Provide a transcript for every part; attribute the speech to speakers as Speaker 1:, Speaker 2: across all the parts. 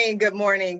Speaker 1: good morning,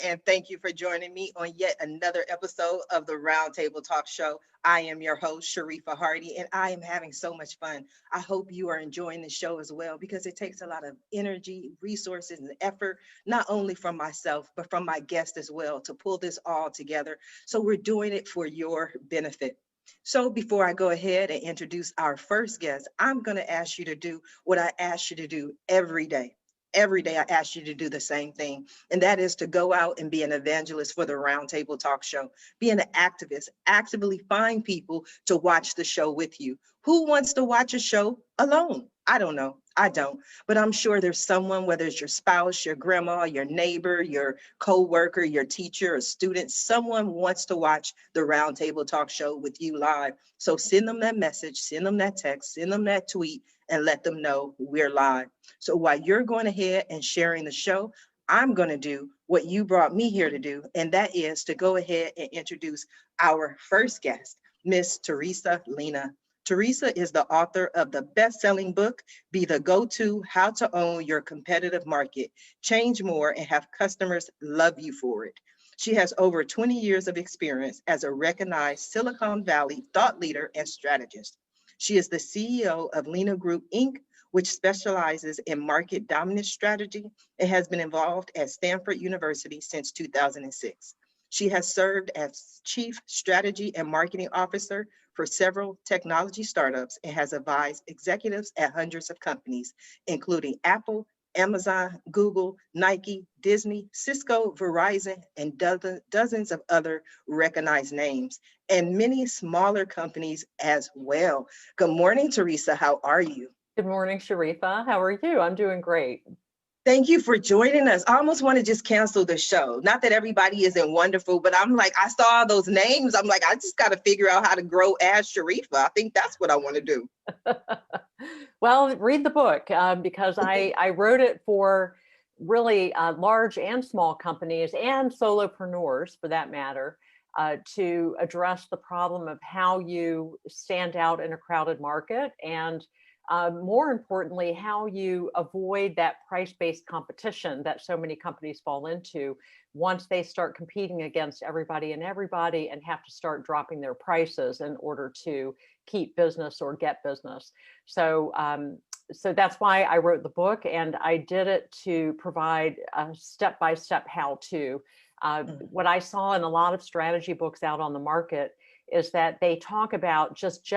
Speaker 1: and thank you for joining me on yet another episode of the Roundtable Talk Show. I am your host, Sharifa Hardy, and I am having so much fun. I hope you are enjoying the show as well, because it takes a lot of energy, resources, and effort, not only from myself, but from my guests as well, to pull this all together. So we're doing it for your benefit. So before I go ahead and introduce our first guest, I'm going to ask you to do what I ask you to do every day. Every day I ask you to do the same thing, and that is to go out and be an evangelist for the Roundtable Talk Show. Be an activist, actively find people to watch the show with you. Who wants to watch a show alone? I don't know. I don't, but I'm sure there's someone, whether it's your spouse, your grandma, your neighbor, your co-worker, your teacher, or student, someone wants to watch the Roundtable Talk Show with you live. So send them that message, send them that text, send them that tweet, and let them know we're live. So while you're going ahead and sharing the show, I'm going to do what you brought me here to do, and that is to go ahead and introduce our first guest, Miss Teresa Lena. Teresa is the author of the best-selling book, Be the Go-To: How to Own Your Competitive Market, Change More, and Have Customers Love You for It. She has over 20 years of experience as a recognized Silicon Valley thought leader and strategist. She is the CEO of Lena Group, Inc., which specializes in market dominance strategy and has been involved at Stanford University since 2006. She has served as Chief Strategy and Marketing Officer for several technology startups and has advised executives at hundreds of companies, including Apple, Amazon, Google, Nike, Disney, Cisco, Verizon, and dozens of other recognized names, and many smaller companies as well. Good morning, Teresa. How are you?
Speaker 2: Good morning, Sharifa. How are you? I'm doing great.
Speaker 1: Thank you for joining us. I almost want to just cancel the show. Not that everybody isn't wonderful, but I'm like, I saw those names. I'm like, I just got to figure out how to grow as Sharifa. I think that's what I want to do.
Speaker 2: Well, read the book because I wrote it for really large and small companies and solopreneurs, for that matter, to address the problem of how you stand out in a crowded market, and more importantly, how you avoid that price-based competition that so many companies fall into once they start competing against everybody and have to start dropping their prices in order to keep business or get business. So that's why I wrote the book, and I did it to provide a step-by-step how-to. What I saw in a lot of strategy books out on the market is that they talk about just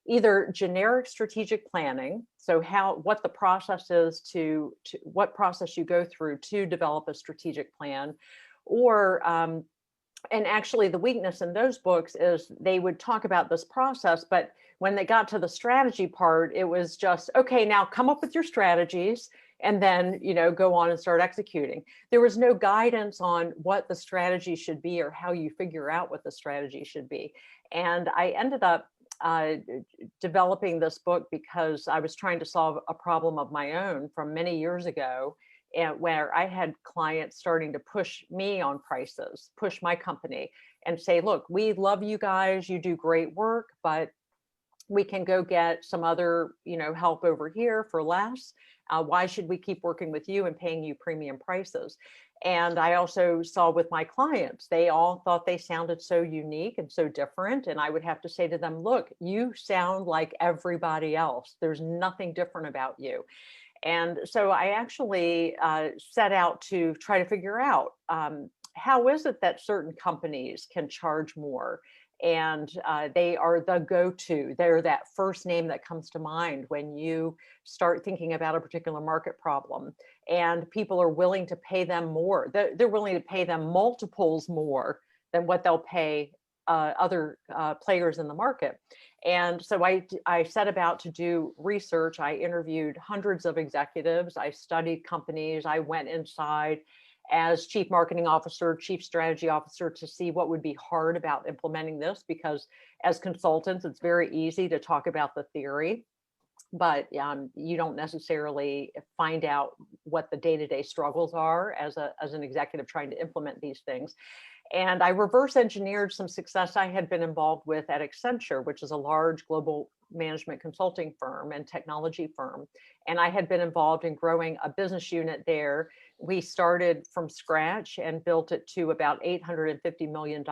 Speaker 2: either generic strategic planning, so what the process is to what process you go through to develop a strategic plan, or and actually the weakness in those books is they would talk about this process, but when they got to the strategy part, it was just, okay, now come up with your strategies and then, go on and start executing. There was no guidance on what the strategy should be or how you figure out what the strategy should be. And I ended up developing this book because I was trying to solve a problem of my own from many years ago, and where I had clients starting to push me on prices, push my company and say, look, we love you guys, you do great work, but we can go get some other, help over here for less. Why should we keep working with you and paying you premium prices? And I also saw with my clients, they all thought they sounded so unique and so different. And I would have to say to them, look, you sound like everybody else. There's nothing different about you. And so I actually set out to try to figure out how is it that certain companies can charge more? And they are the go-to. They're that first name that comes to mind when you start thinking about a particular market problem. And people are willing to pay them more. They're willing to pay them multiples more than what they'll pay other players in the market. And so I set about to do research. I interviewed hundreds of executives. I studied companies. I went inside as chief marketing officer, chief strategy officer, to see what would be hard about implementing this, because as consultants, it's very easy to talk about the theory, but you don't necessarily find out what the day-to-day struggles are as an executive trying to implement these things. And I reverse engineered some success I had been involved with at Accenture, which is a large global management consulting firm and technology firm. And I had been involved in growing a business unit there we started from scratch and built it to about $850 million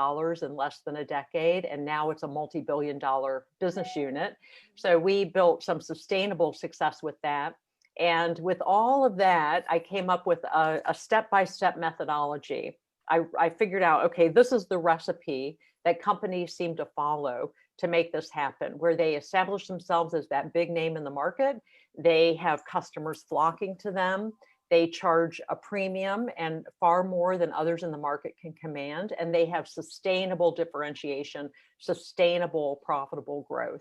Speaker 2: in less than a decade. And now it's a multi-billion-dollar business unit. So we built some sustainable success with that. And with all of that, I came up with a step-by-step methodology. I figured out, okay, this is the recipe that companies seem to follow to make this happen, where they establish themselves as that big name in the market. They have customers flocking to them. They charge a premium and far more than others in the market can command. And they have sustainable differentiation, sustainable, profitable growth.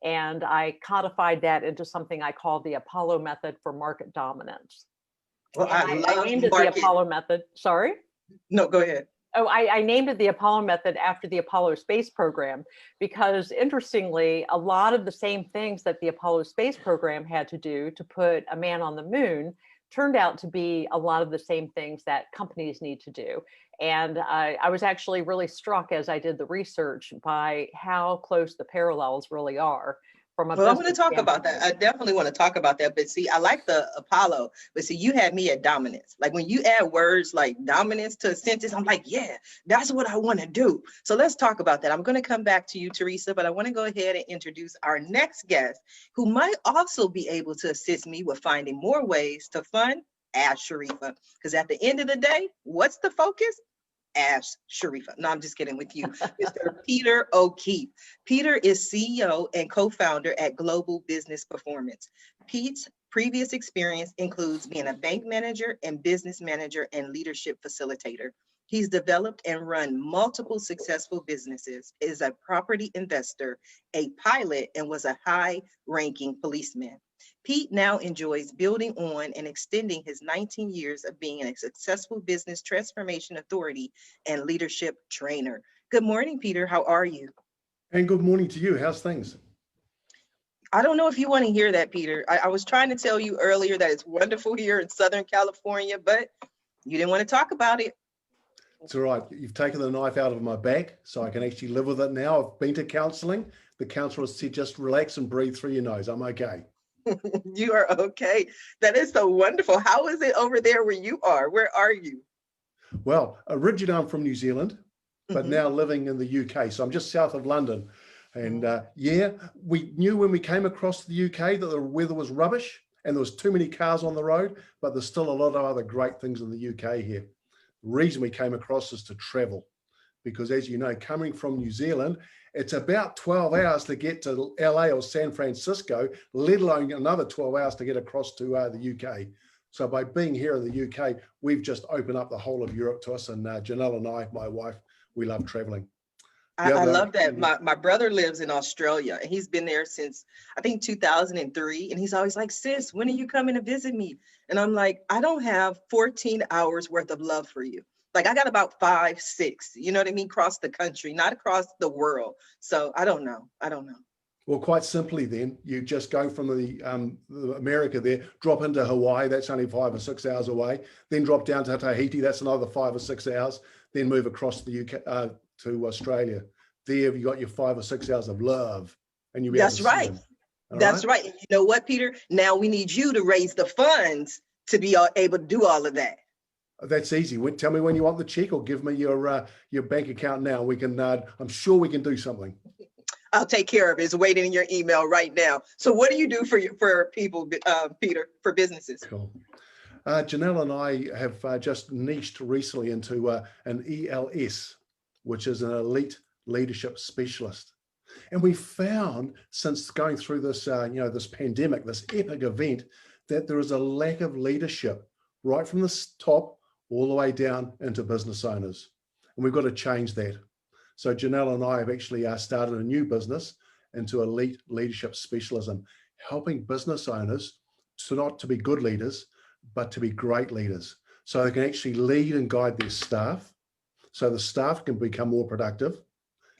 Speaker 2: And I codified that into something I call the Apollo method for market dominance.
Speaker 1: Well,
Speaker 2: I named it the Apollo method. Sorry?
Speaker 1: No, go ahead.
Speaker 2: Oh, I named it the Apollo method after the Apollo space program, because interestingly, a lot of the same things that the Apollo space program had to do to put a man on the moon turned out to be a lot of the same things that companies need to do. And I was actually really struck as I did the research by how close the parallels really are. From a
Speaker 1: Well, I want to talk about that. I definitely want to talk about that. But see, I like the Apollo, but see, you had me at dominance. Like when you add words like dominance to a sentence, I'm like, yeah, that's what I want to do. So let's talk about that. I'm going to come back to you, Teresa, but I want to go ahead and introduce our next guest, who might also be able to assist me with finding more ways to fund Ask Sharifa. Because at the end of the day, what's the focus? Ask Sharifa. No, I'm just kidding with you. Mr. Peter O'Keefe. Peter is CEO and co-founder at Global Business Performance. Pete's previous experience includes being a bank manager and business manager and leadership facilitator. He's developed and run multiple successful businesses, is a property investor, a pilot, and was a high-ranking policeman. Pete now enjoys building on and extending his 19 years of being a successful business transformation authority and leadership trainer. Good morning, Peter. How are you?
Speaker 3: And good morning to you. How's things?
Speaker 1: I don't know if you want to hear that, Peter. I was trying to tell you earlier that it's wonderful here in Southern California, but you didn't want to talk about it.
Speaker 3: It's all right. You've taken the knife out of my back, so I can actually live with it now. I've been to counseling. The counselor said, just relax and breathe through your nose. I'm okay.
Speaker 1: You are okay. That is so wonderful. How is it over there where you are? Where are you?
Speaker 3: Well, originally I'm from New Zealand, but now living in the UK. So I'm just south of London. And yeah, we knew when we came across the UK that the weather was rubbish and there was too many cars on the road, but there's still a lot of other great things in the UK here. The reason we came across is to travel, because as you know, coming from New Zealand, it's about 12 hours to get to LA or San Francisco, let alone another 12 hours to get across to the UK. So by being here in the UK, we've just opened up the whole of Europe to us. And Janelle and I, my wife, we love traveling.
Speaker 1: I love that. My brother lives in Australia and he's been there since, I think, 2003. And he's always like, sis, when are you coming to visit me? And I'm like, I don't have 14 hours worth of love for you. Like I got about 5, 6, you know what I mean? Across the country, not across the world. So I don't know.
Speaker 3: Well, quite simply then, you just go from the America there, drop into Hawaii, that's only 5 or 6 hours away, then drop down to Tahiti, that's another 5 or 6 hours, then move across the UK to Australia. There you got your 5 or 6 hours of love. And you'll be
Speaker 1: That's right. That's right. And you know what, Peter? Now we need you to raise the funds to be able to do all of that.
Speaker 3: That's easy. Tell me when you want the check, or give me your bank account now. We can. I'm sure we can do something.
Speaker 1: I'll take care of it. It's waiting in your email right now. So, what do you do for people, Peter, for businesses?
Speaker 3: Cool. Janelle and I have just niched recently into an ELS, which is an elite leadership specialist, and we found since going through this, this pandemic, this epic event, that there is a lack of leadership right from the top all the way down into business owners. And we've got to change that. So Janelle and I have actually started a new business into elite leadership specialism, helping business owners not to be good leaders, but to be great leaders. So they can actually lead and guide their staff, so the staff can become more productive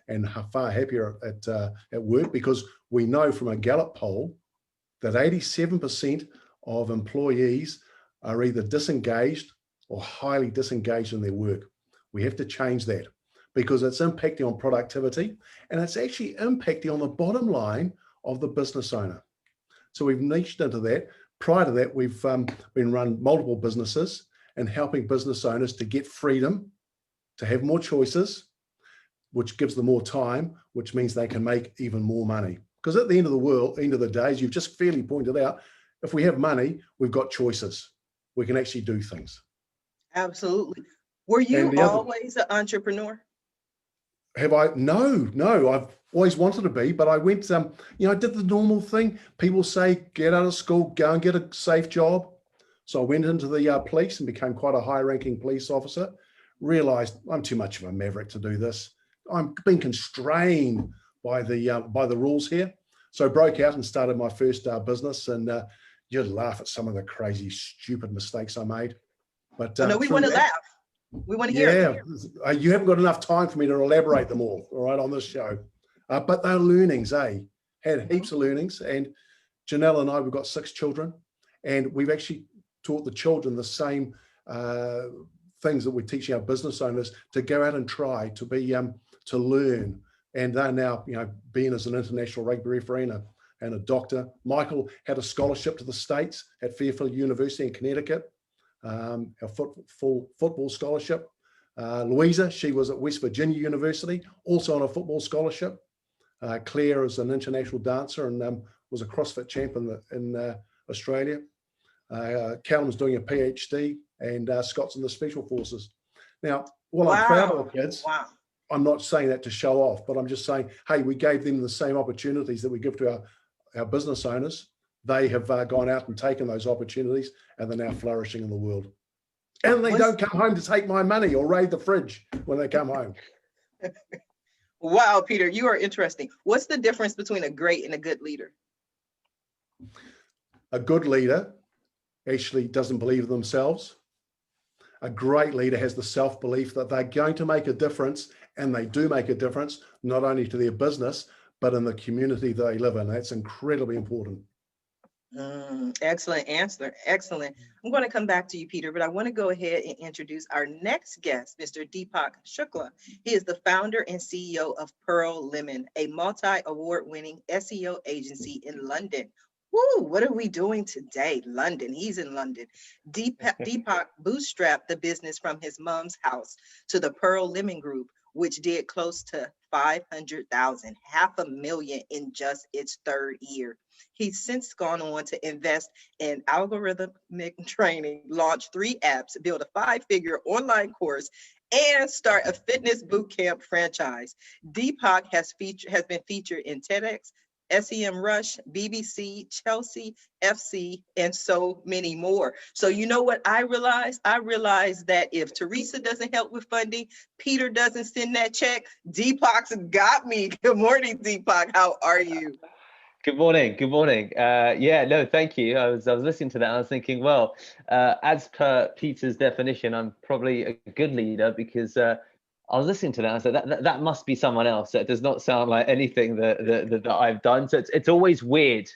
Speaker 3: and far happier at work, because we know from a Gallup poll that 87% of employees are either disengaged or highly disengaged in their work. We have to change that, because it's impacting on productivity and it's actually impacting on the bottom line of the business owner. So we've niched into that. Prior to that, we've been run multiple businesses, in helping business owners to get freedom, to have more choices, which gives them more time, which means they can make even more money. Because at the end of the day, as you've just fairly pointed out, if we have money, we've got choices. We can actually do things.
Speaker 1: Absolutely. Were you always an entrepreneur?
Speaker 3: Have I? No, I've always wanted to be, but I went, I did the normal thing. People say, get out of school, go and get a safe job. So I went into the police and became quite a high-ranking police officer, realized I'm too much of a maverick to do this. I'm being constrained by the rules here. So I broke out and started my first business, and you'd laugh at some of the crazy, stupid mistakes I made. But
Speaker 1: no, we want to laugh. We want to hear it.
Speaker 3: Yeah, you haven't got enough time for me to elaborate them all right, on this show. But they're learnings, Had heaps of learnings. And Janelle and I, we've got 6 children, and we've actually taught the children the same things that we're teaching our business owners, to go out and try to be to learn. And they're now, being as an international rugby referee and a doctor. Michael had a scholarship to the States at Fairfield University in Connecticut, a football scholarship. Louisa, she was at West Virginia University, also on a football scholarship. Claire is an international dancer and was a CrossFit champ in Australia. Callum's doing a PhD, and Scott's in the Special Forces. Now, I'm proud of the kids.
Speaker 1: Wow.
Speaker 3: I'm not saying that to show off, but I'm just saying, hey, we gave them the same opportunities that we give to our business owners. They have gone out and taken those opportunities, and they're now flourishing in the world. And they don't come home to take my money or raid the fridge when they come home.
Speaker 1: Wow, Peter, you are interesting. What's the difference between a great and a good leader?
Speaker 3: A good leader actually doesn't believe in themselves. A great leader has the self-belief that they're going to make a difference, and they do make a difference, not only to their business, but in the community they live in. That's incredibly important.
Speaker 1: Excellent answer. Excellent. I'm going to come back to you, Peter, but I want to go ahead and introduce our next guest, Mr. Deepak Shukla. He is the founder and CEO of Pearl Lemon, a multi-award-winning SEO agency in London. Woo, what are we doing today? London. He's in London. Deepak bootstrapped the business from his mom's house to the Pearl Lemon Group, which did close to 500,000, $500,000 in just its 3rd year. He's since gone on to invest in algorithmic training, launch 3 apps, build a 5-figure online course, and start a fitness bootcamp franchise. Deepak has been featured in TEDx, SEMrush, BBC, Chelsea, FC, and so many more. So you know what I realized? I realized that if Teresa doesn't help with funding, Peter doesn't send that check, Deepak's got me. Good morning, Deepak. How are you?
Speaker 4: Good morning. Good morning. Yeah, no, thank you. I was listening to that and I was thinking, well, as per Peter's definition, I'm probably a good leader, because I was listening to that and I said, that must be someone else. That does not sound like anything that I've done. So it's always weird,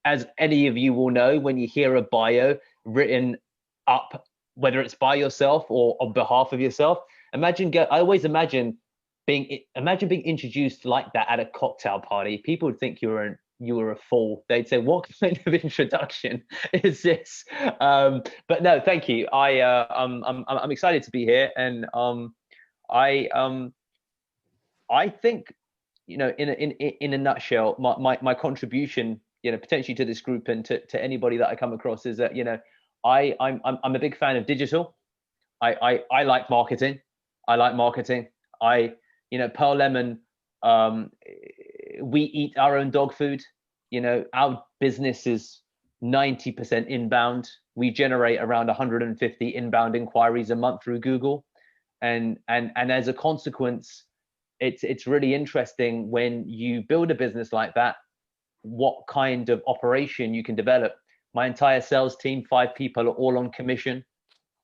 Speaker 4: as any of you will know, when you hear a bio written up, whether it's by yourself or on behalf of yourself. I always imagine being introduced like that at a cocktail party. People would think you were a fool. They'd say, what kind of introduction is this? But no, thank you. I'm excited to be here, and I think, in a nutshell, my contribution, potentially to this group and to anybody that I come across, is that, I'm a big fan of digital. I like marketing. Pearl Lemon, we eat our own dog food. Our business is 90% inbound. We generate around 150 inbound inquiries a month through Google. And as a consequence, it's really interesting when you build a business like that, what kind of operation you can develop. My entire sales team, 5 people, are all on commission,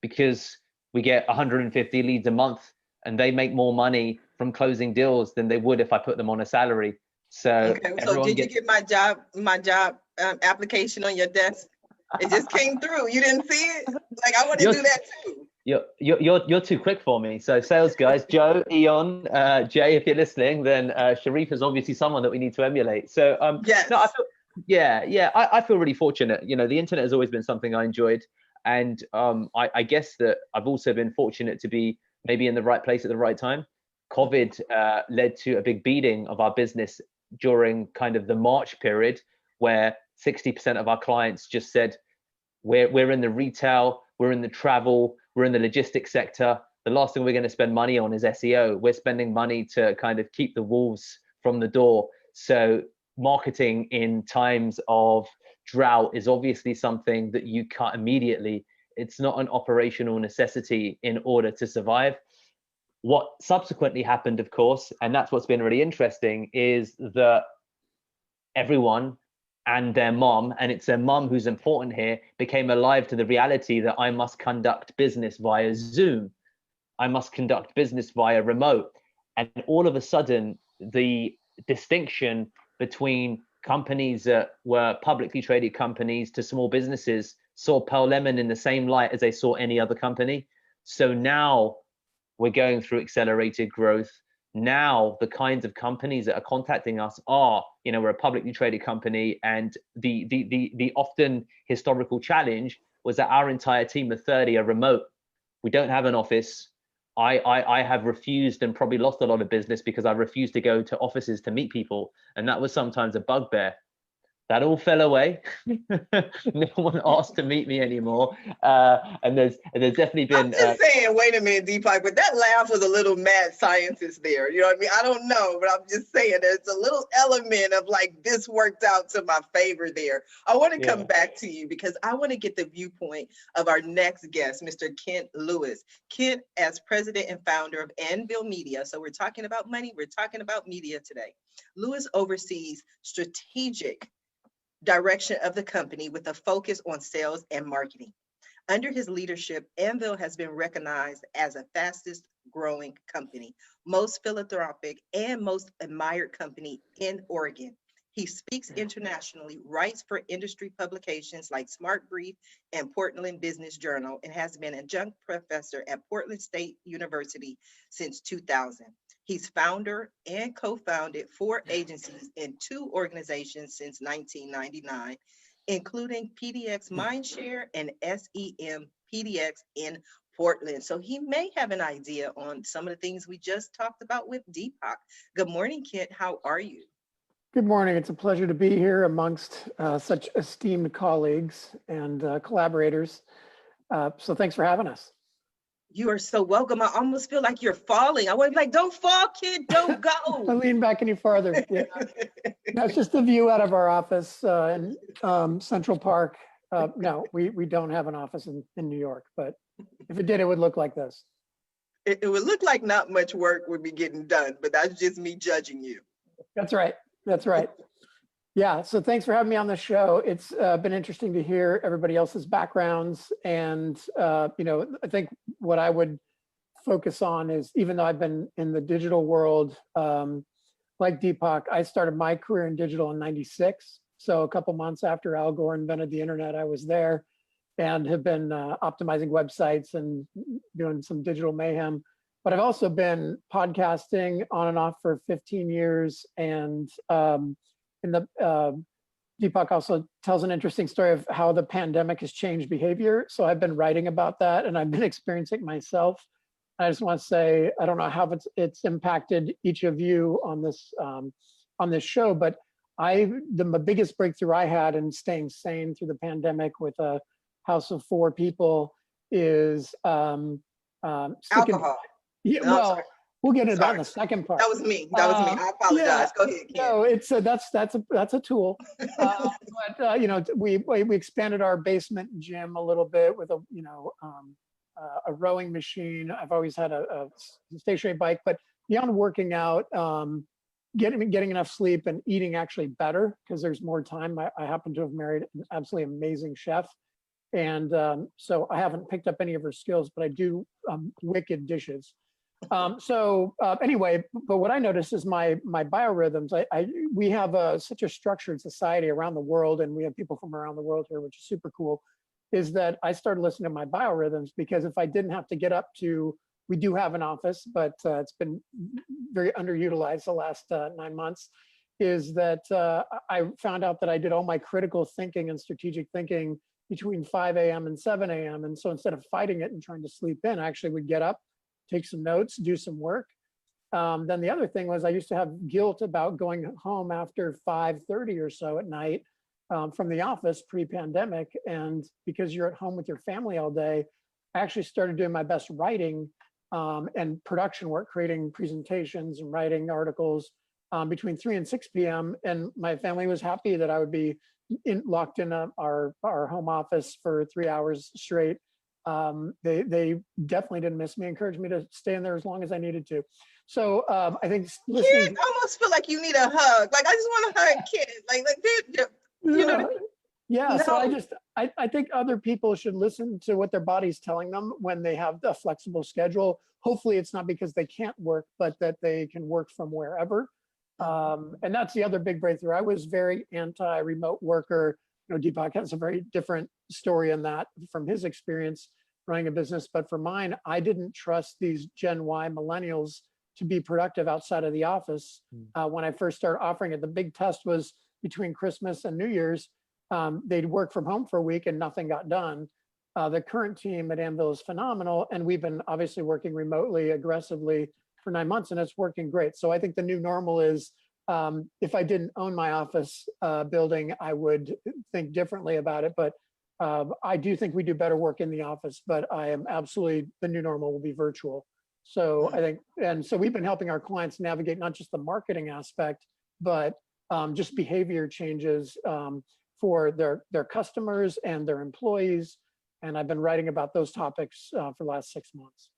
Speaker 4: because we get 150 leads a month, and they make more money from closing deals than they would if I put them on a salary. So,
Speaker 1: okay, so did you get my job application on your desk? It just came through. You didn't see it? Like, I want to do that too.
Speaker 4: You're too quick for me. So sales guys, Joe, Eon, Jay, if you're listening, then Sharif is obviously someone that we need to emulate. So
Speaker 1: yes.
Speaker 4: No, I feel really fortunate. The internet has always been something I enjoyed. And I guess that I've also been fortunate to be maybe in the right place at the right time. COVID led to a big beating of our business during kind of the March period, where 60% of our clients just said, we're in the retail, we're in the travel, we're in the logistics sector. The last thing we're going to spend money on is SEO. We're spending money to kind of keep the wolves from the door. So marketing in times of drought is obviously something that you cut immediately. It's not an operational necessity in order to survive. What subsequently happened, of course, and that's what's been really interesting, is that everyone and their mom, and it's their mom who's important here, became alive to the reality that I must conduct business via Zoom. I must conduct business via remote. And all of a sudden, the distinction between companies that were publicly traded companies to small businesses saw Pearl Lemon in the same light as they saw any other company. So now we're going through accelerated growth. Now the kinds of companies that are contacting us are, we're a publicly traded company, and the often historical challenge was that our entire team of 30 are remote. We don't have an office. I have refused and probably lost a lot of business because I refused to go to offices to meet people, and that was sometimes a bugbear. That all fell away. No one asked to meet me anymore. And there's definitely been.
Speaker 1: I'm just saying, wait a minute, Deepak, but that laugh was a little mad scientist there. You know what I mean? I don't know, but I'm just saying there's a little element of like this worked out to my favor there. I want to come back to you because I want to get the viewpoint of our next guest, Mr. Kent Lewis. Kent, as president and founder of Anvil Media. So we're talking about money. We're talking about media today. Lewis oversees strategic direction of the company with a focus on sales and marketing. Under his leadership, Anvil has been recognized as the fastest growing company, most philanthropic, and most admired company in Oregon. He speaks internationally, writes for industry publications like SmartBrief and Portland Business Journal, and has been adjunct professor at Portland State University since 2000. He's founder and co-founded 4 agencies and 2 organizations since 1999, including pdxMindShare and SEMpdx in Portland. So he may have an idea on some of the things we just talked about with Deepak. Good morning, Kent. How are you?
Speaker 5: Good morning. It's a pleasure to be here amongst such esteemed colleagues and collaborators. So thanks for having us.
Speaker 1: You are so welcome. I almost feel like you're falling. I want to be like, don't fall, kid, don't go.
Speaker 5: I lean back any farther. Yeah. That's just the view out of our office in Central Park. No, we don't have an office in New York, but if it did, it would look like this.
Speaker 1: It would look like not much work would be getting done, but that's just me judging you.
Speaker 5: That's right. That's right. Yeah, so thanks for having me on the show. It's been interesting to hear everybody else's backgrounds. And, I think what I would focus on is, even though I've been in the digital world, like Deepak, I started my career in digital in '96. So a couple months after Al Gore invented the internet, I was there and have been optimizing websites and doing some digital mayhem. But I've also been podcasting on and off for 15 years. And Deepak also tells an interesting story of how the pandemic has changed behavior. So I've been writing about that, and I've been experiencing it myself. I just want to say, I don't know how it's impacted each of you on this show, but the biggest breakthrough I had in staying sane through the pandemic with a house of 4 people is
Speaker 1: alcohol.
Speaker 5: Yeah,
Speaker 1: no,
Speaker 5: well, we'll get into that in the second part.
Speaker 1: That was me. That was me. I apologize.
Speaker 5: Yeah,
Speaker 1: Go ahead, Ken.
Speaker 5: No, it's that's a tool. But we expanded our basement gym a little bit with a rowing machine. I've always had a stationary bike, but beyond working out, getting enough sleep and eating actually better because there's more time. I happen to have married an absolutely amazing chef. And so I haven't picked up any of her skills, but I do wicked dishes. Anyway, but what I noticed is my biorhythms. We have such a structured society around the world, and we have people from around the world here, which is super cool. Is that I started listening to my biorhythms, because if I didn't have to get up to, we do have an office, but it's been very underutilized the last 9 months. Is that I found out that I did all my critical thinking and strategic thinking between 5 a.m. and 7 a.m. And so instead of fighting it and trying to sleep in, I actually would get up, take some notes, do some work. Then the other thing was I used to have guilt about going home after 5:30 or so at night from the office pre-pandemic. And because you're at home with your family all day, I actually started doing my best writing and production work, creating presentations and writing articles between 3 and 6 p.m. And my family was happy that I would be locked in our home office for 3 hours straight. They definitely didn't miss me, encouraged me to stay in there as long as I needed to. So I think listening.
Speaker 1: Kids almost feel like you need a hug. Like I just want to hug kids. Like you know.
Speaker 5: Yeah.
Speaker 1: No.
Speaker 5: So I think other people should listen to what their body's telling them when they have a flexible schedule. Hopefully it's not because they can't work, but that they can work from wherever. And that's the other big breakthrough. I was very anti-remote worker. You know, Deepak has a very different story in that from his experience running a business. But for mine, I didn't trust these Gen Y millennials to be productive outside of the office. When I first started offering it, the big test was between Christmas and New Year's. They'd work from home for a week and nothing got done. The current team at Anvil is phenomenal. And we've been obviously working remotely aggressively for 9 months and it's working great. So I think the new normal is if I didn't own my office building, I would think differently about it. But I do think we do better work in the office, but I am absolutely, the new normal will be virtual. So I think, and so we've been helping our clients navigate not just the marketing aspect, but just behavior changes for their customers and their employees. And I've been writing about those topics for the last 6 months.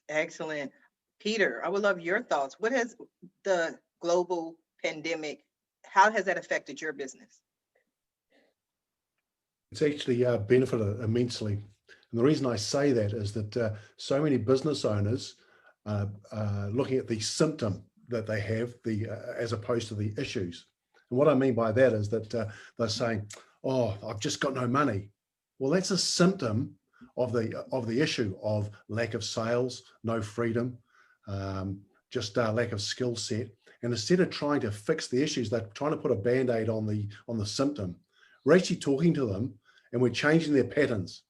Speaker 1: Excellent. Peter, I would love your thoughts. What has the global pandemic, how has that affected your business?
Speaker 3: It's actually benefited immensely. And the reason I say that is that so many business owners looking at the symptom that they have, as opposed to the issues. And what I mean by that is that they're saying, "Oh, I've just got no money." Well, that's a symptom of the issue of lack of sales, no freedom, just lack of skill set. And instead of trying to fix the issues, they're trying to put a band-aid on the symptom. We're actually talking to them and we're changing their patterns.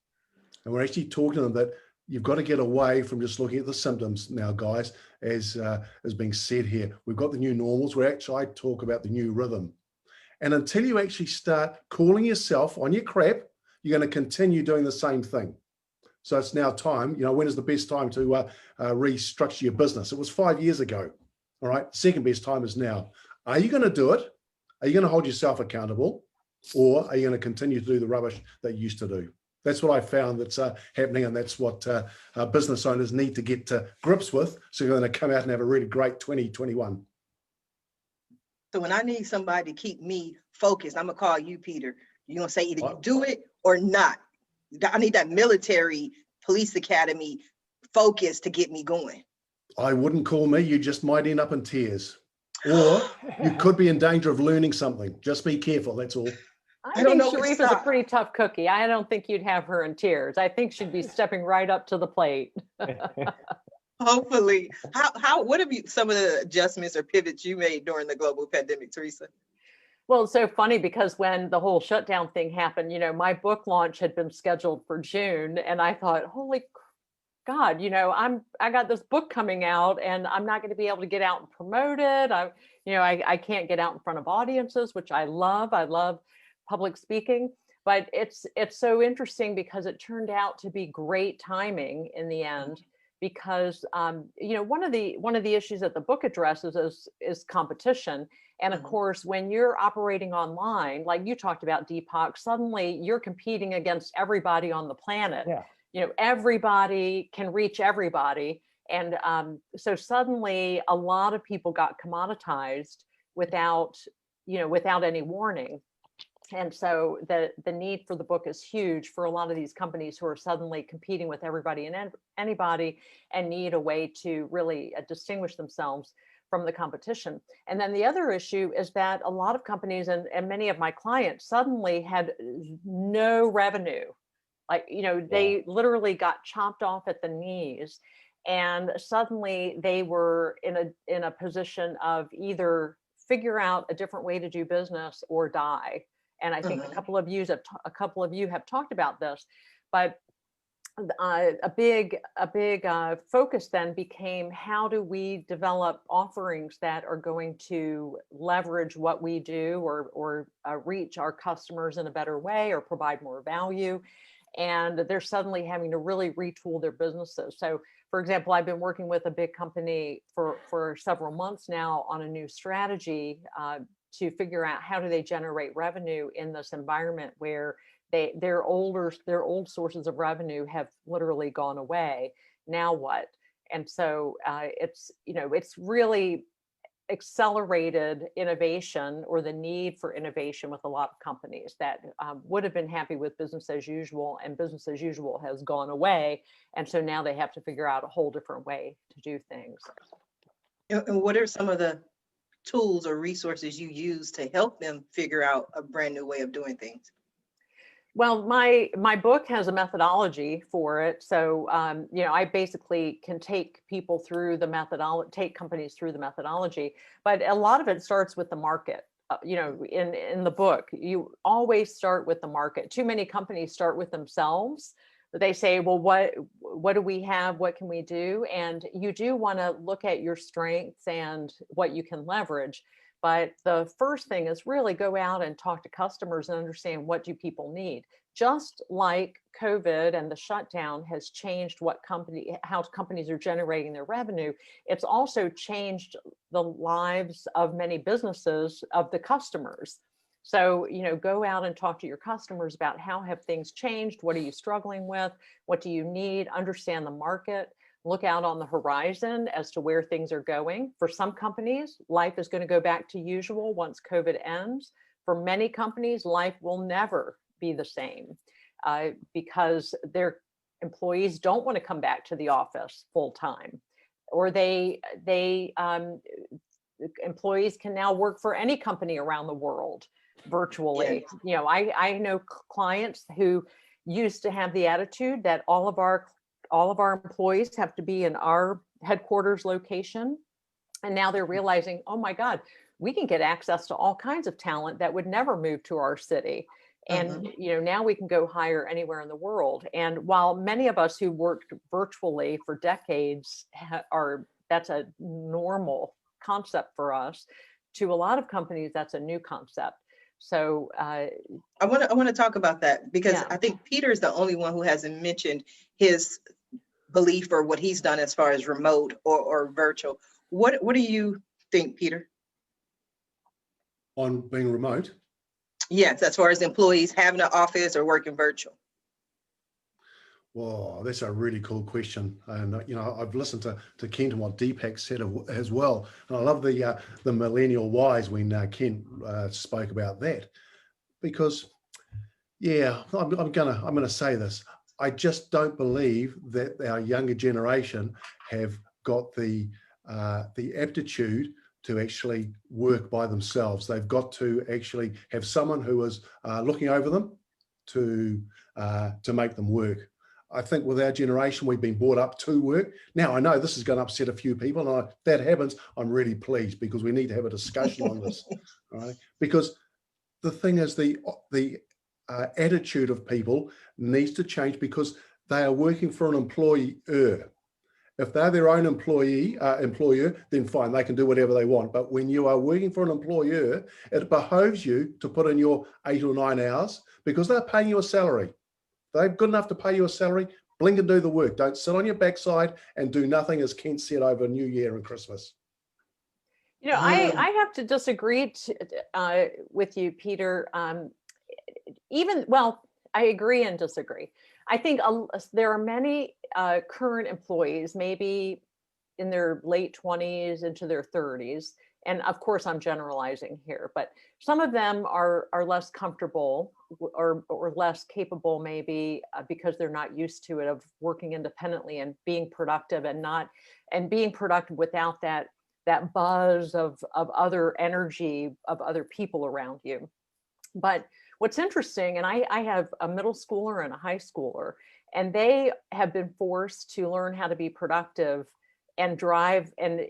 Speaker 3: And we're actually talking to them that you've got to get away from just looking at the symptoms now, guys, as being said here. We've got the new normals. I talk about the new rhythm. And until you actually start calling yourself on your crap, you're going to continue doing the same thing. So it's now time, when is the best time to restructure your business? It was 5 years ago. All right. Second best time is now. Are you going to do it? Are you going to hold yourself accountable? Or are you going to continue to do the rubbish that you used to do? That's what I found that's happening. And that's what business owners need to get to grips with. So you're going to come out and have a really great 2021.
Speaker 1: So when I need somebody to keep me focused, I'm going to call you, Peter. You're going to say either you do it or not. I need that military police academy focus to get me going.
Speaker 3: I wouldn't call me. You just might end up in tears. Or you could be in danger of learning something. Just be careful. That's all.
Speaker 2: I think Sharif is a pretty tough cookie. I don't think you'd have her in tears. I think she'd be stepping right up to the plate.
Speaker 1: Hopefully. What have some of the adjustments or pivots you made during the global pandemic, Teresa?
Speaker 2: Well, it's so funny because when the whole shutdown thing happened, my book launch had been scheduled for June, and I thought, holy God, I got this book coming out, and I'm not going to be able to get out and promote it. I can't get out in front of audiences, which I love. I love public speaking, but it's so interesting because it turned out to be great timing in the end. Because one of the issues that the book addresses is competition. And of course, when you're operating online, like you talked about, Deepak, suddenly you're competing against everybody on the planet. Yeah. Everybody can reach everybody. And so suddenly a lot of people got commoditized without any warning. And so the need for the book is huge for a lot of these companies who are suddenly competing with everybody and anybody and need a way to really distinguish themselves from the competition. And then the other issue is that a lot of companies and many of my clients suddenly had no revenue. They literally got chopped off at the knees, and suddenly they were in a position of either figure out a different way to do business or die. And I think
Speaker 1: Mhm.
Speaker 2: a couple of you have talked about this, but a big focus then became, how do we develop offerings that are going to leverage what we do, or reach our customers in a better way, or provide more value. And they're suddenly having to really retool their businesses. So for example, I've been working with a big company for several months now on a new strategy to figure out how do they generate revenue in this environment where their old sources of revenue have literally gone away. Now what? And so it's really accelerated innovation, or the need for innovation, with a lot of companies that would have been happy with business as usual, and business as usual has gone away. And so now they have to figure out a whole different way to do things.
Speaker 1: And what are some of the tools or resources you use to help them figure out a brand new way of doing things?
Speaker 2: Well, my book has a methodology for it. So, I basically can take people through the methodology, take companies through the methodology, but a lot of it starts with the market. In the book, you always start with the market. Too many companies start with themselves. They say, well, what do we have? What can we do? And you do want to look at your strengths and what you can leverage. But the first thing is really go out and talk to customers and understand, what do people need? Just like COVID and the shutdown has changed how companies are generating their revenue, it's also changed the lives of many businesses, of the customers. So, go out and talk to your customers about, how have things changed? What are you struggling with? What do you need? Understand the market. Look out on the horizon as to where things are going. For some companies, life is going to go back to usual once COVID ends. For many companies, life will never be the same because their employees don't want to come back to the office full time, or employees can now work for any company around the world virtually.
Speaker 1: Yeah.
Speaker 2: I know clients who used to have the attitude that all of our employees have to be in our headquarters location. And now they're realizing, oh my God, we can get access to all kinds of talent that would never move to our city. And, now we can go hire anywhere in the world. And while many of us who worked virtually for decades that's a normal concept for us, to a lot of companies, that's a new concept. So
Speaker 1: I want to talk about that, because
Speaker 2: Yeah.
Speaker 1: I think Peter is the only one who hasn't mentioned his belief or what he's done as far as remote or virtual. What do you think, Peter?
Speaker 3: On being remote?
Speaker 1: Yes, as far as employees having an office or working virtual.
Speaker 3: Whoa, that's a really cool question. And, I've listened to Kent and what Deepak said as well. And I love the millennial wise when Kent spoke about that, because, yeah, I'm gonna say this. I just don't believe that our younger generation have got the aptitude to actually work by themselves. They've got to actually have someone who is looking over them to make them work. I think with our generation, we've been brought up to work. Now, I know this is going to upset a few people, and if that happens, I'm really pleased, because we need to have a discussion on this, right? Because the thing is, the attitude of people needs to change, because they are working for an employer. If they're their own employer, then fine, they can do whatever they want. But when you are working for an employer, it behoves you to put in your 8 or 9 hours, because they're paying you a salary. They're good enough to pay you a salary. Blink and do the work. Don't sit on your backside and do nothing, as Kent said over New Year and Christmas.
Speaker 2: I have to disagree with you, Peter. I agree and disagree. I think there are many current employees, maybe in their late 20s into their 30s. And of course, I'm generalizing here, but some of them are less comfortable or less capable, maybe because they're not used to it, of working independently and being productive, and being productive without that buzz of other energy of other people around you. But what's interesting, and I have a middle schooler and a high schooler, and they have been forced to learn how to be productive and drive and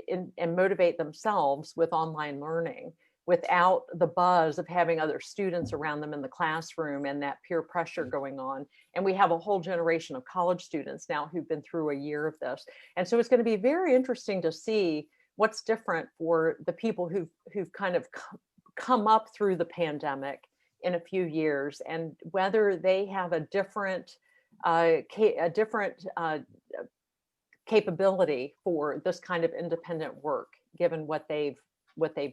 Speaker 2: motivate themselves with online learning. without the buzz of having other students around them in the classroom and that peer pressure going on. And we have a whole generation of college students now who've been through a year of this. And so it's going to be very interesting to see what's different for the people who've kind of come up through the pandemic in a few years, and whether they have a different capability for this kind of independent work, given what they've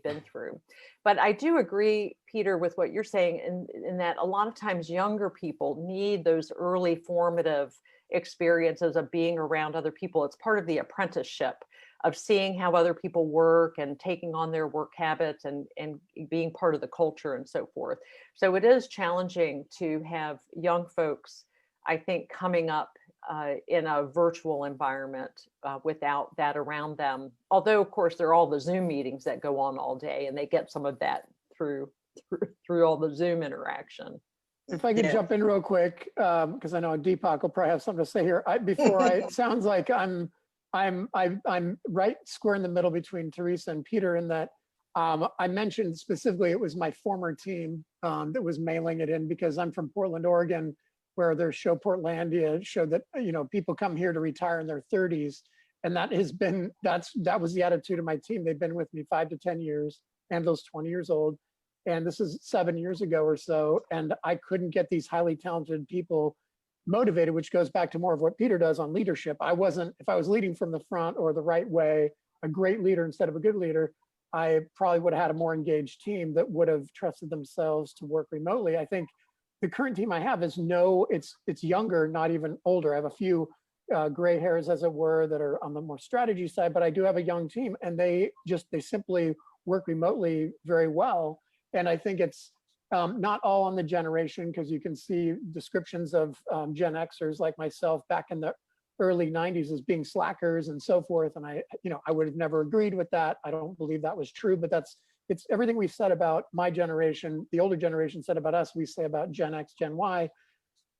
Speaker 2: been through. But I do agree, Peter, with what you're saying in that a lot of times younger people need those early formative experiences of being around other people. It's part of the apprenticeship of seeing how other people work and taking on their work habits and being part of the culture and so forth. So it is challenging to have young folks, I think, coming up in a virtual environment without that around them. Although, of course, there are all the Zoom meetings that go on all day, and they get some of that through all the Zoom interaction.
Speaker 5: If I could jump in real quick, because I know Deepak will probably have something to say here. It sounds like I'm right square in the middle between Teresa and Peter in that I mentioned specifically it was my former team that was mailing it in, because I'm from Portland, Oregon, where their show Portlandia showed that, people come here to retire in their 30s. And that was the attitude of my team. They've been with me 5 to 10 years, and those 20 years old. And this is 7 years ago or so. And I couldn't get these highly talented people motivated, which goes back to more of what Peter does on leadership. If I was leading from the front or the right way, a great leader instead of a good leader, I probably would have had a more engaged team that would have trusted themselves to work remotely. I think the current team I have is it's younger, not even older. I have a few gray hairs, as it were, that are on the more strategy side, but I do have a young team, and they simply work remotely very well. And I think it's not all on the generation, because you can see descriptions of Gen Xers like myself back in the early 90s as being slackers and so forth. And I would have never agreed with that. I don't believe that was true, but it's everything we've said about my generation, the older generation said about us, we say about Gen X, Gen Y,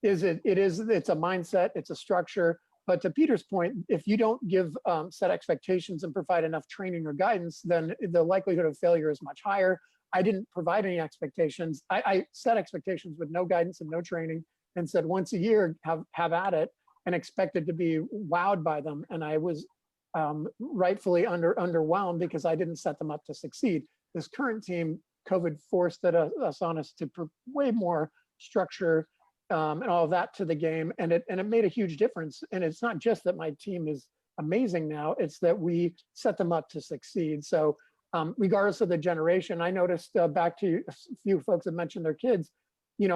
Speaker 5: it's a mindset, it's a structure. But to Peter's point, if you don't give set expectations and provide enough training or guidance, then the likelihood of failure is much higher. I didn't provide any expectations. I set expectations with no guidance and no training, and said once a year, have at it, and expected to be wowed by them. And I was rightfully underwhelmed because I didn't set them up to succeed. This current team, COVID forced us on us to put way more structure and all of that to the game, and it made a huge difference. And it's not just that my team is amazing now; it's that we set them up to succeed. So, regardless of the generation, I noticed back to a few folks that mentioned their kids.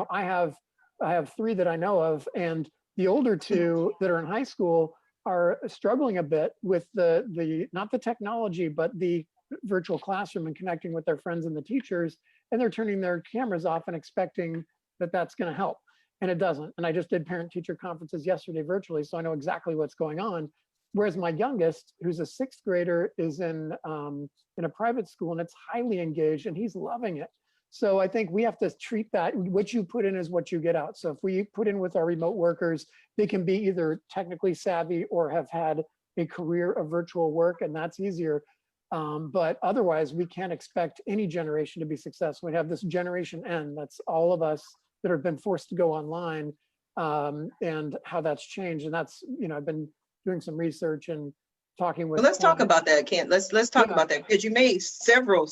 Speaker 5: I have 3 that I know of, and the older 2 that are in high school are struggling a bit with not the technology, but the virtual classroom and connecting with their friends and the teachers, and they're turning their cameras off and expecting that that's going to help, and it doesn't. And I just did parent-teacher conferences yesterday virtually, so I know exactly what's going on. Whereas my youngest, who's a 6th grader, is in a private school, and it's highly engaged, and he's loving it. So I think we have to treat that, what you put in is what you get out. So if we put in with our remote workers, they can be either technically savvy or have had a career of virtual work, and that's easier. But otherwise, we can't expect any generation to be successful. We have this generation N, that's all of us that have been forced to go online, and how that's changed. And that's, I've been doing some research and talking with.
Speaker 1: Well, let's talk about that, Kent. Let's talk about that, because you made several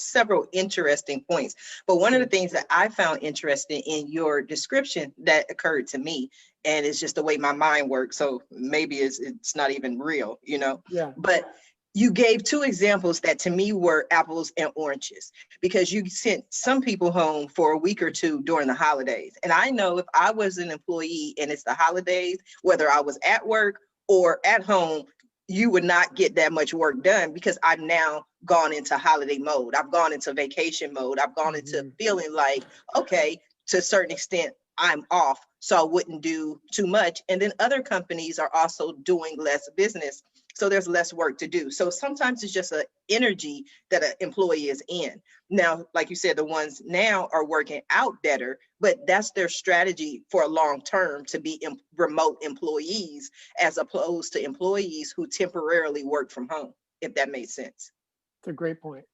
Speaker 1: interesting points. But one of the things that I found interesting in your description that occurred to me, and it's just the way my mind works, so maybe it's not even real,
Speaker 5: Yeah.
Speaker 1: But you gave 2 examples that to me were apples and oranges, because you sent some people home for a week or 2 during the holidays. And I know if I was an employee and it's the holidays, whether I was at work or at home, you would not get that much work done, because I've now gone into holiday mode. I've gone into vacation mode. I've gone into feeling like, okay, to a certain extent, I'm off, so I wouldn't do too much. And then other companies are also doing less business, so there's less work to do. So sometimes it's just an energy that an employee is in. Now, like you said, the ones now are working out better, but that's their strategy for a long term, to be remote employees as opposed to employees who temporarily work from home, if that makes sense.
Speaker 5: It's a great point.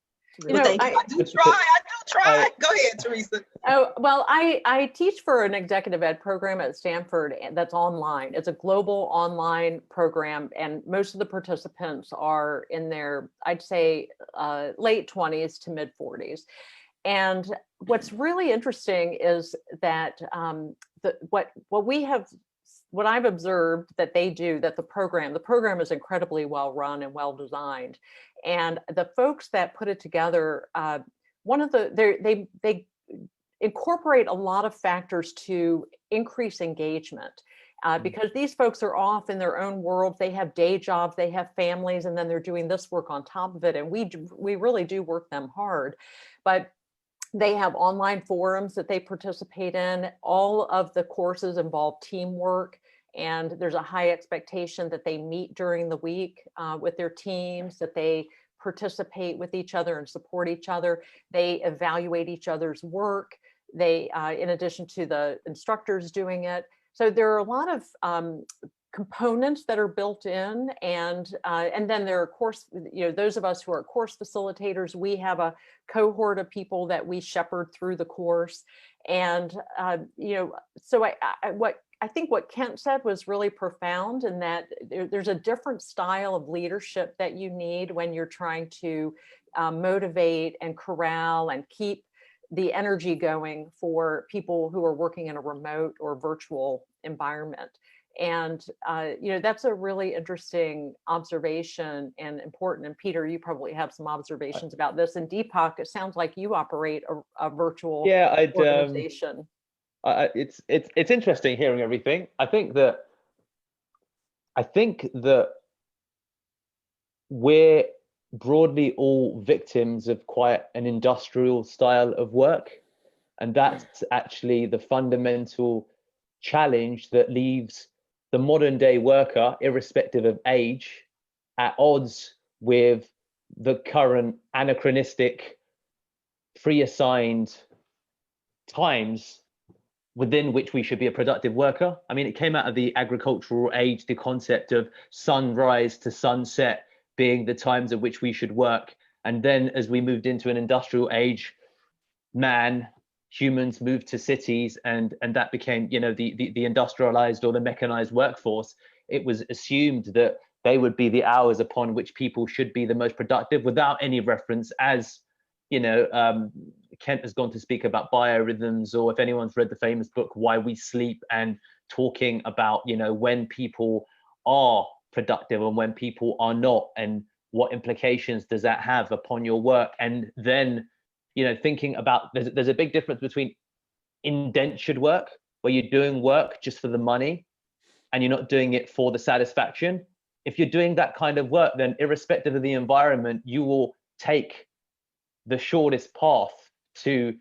Speaker 2: You know,
Speaker 1: Thank you. I do try. Go ahead, Teresa.
Speaker 2: Oh, well, I teach for an executive ed program at Stanford that's online. It's a global online program, and most of the participants are in their, I'd say, late 20s to mid 40s. And what's really interesting is that what I've observed that they do, that the program is incredibly well run and well designed, and the folks that put it together, they incorporate a lot of factors to increase engagement. Because these folks are off in their own world, they have day jobs, they have families, and then they're doing this work on top of it, and we really do work them hard. But they have online forums that they participate in. All of the courses involve teamwork, and there's a high expectation that they meet during the week with their teams, that they participate with each other and support each other. They evaluate each other's work. They, in addition to the instructors doing it. So there are a lot of components that are built in, and then there are course, those of us who are course facilitators, we have a cohort of people that we shepherd through the course. And so I think what Kent said was really profound, in that there's a different style of leadership that you need when you're trying to motivate and corral and keep the energy going for people who are working in a remote or virtual environment. And, that's a really interesting observation and important. And Peter, you probably have some observations about this. And Deepak, it sounds like you operate a virtual organization.
Speaker 4: It's interesting hearing everything. I think that we're broadly all victims of quite an industrial style of work. And that's actually the fundamental challenge that leaves the modern day worker, irrespective of age, at odds with the current anachronistic pre-assigned times within which we should be a productive worker. I mean, it came out of the agricultural age, the concept of sunrise to sunset being the times at which we should work. And then as we moved into an industrial age, humans moved to cities, and that became, the industrialized or the mechanized workforce. It was assumed that they would be the hours upon which people should be the most productive, without any reference, as Kent has gone to speak about biorhythms, or if anyone's read the famous book Why We Sleep, and talking about when people are productive and when people are not, and what implications does that have upon your work. And then thinking about, there's a big difference between indentured work, where you're doing work just for the money and you're not doing it for the satisfaction. If you're doing that kind of work, then irrespective of the environment, you will take the shortest path to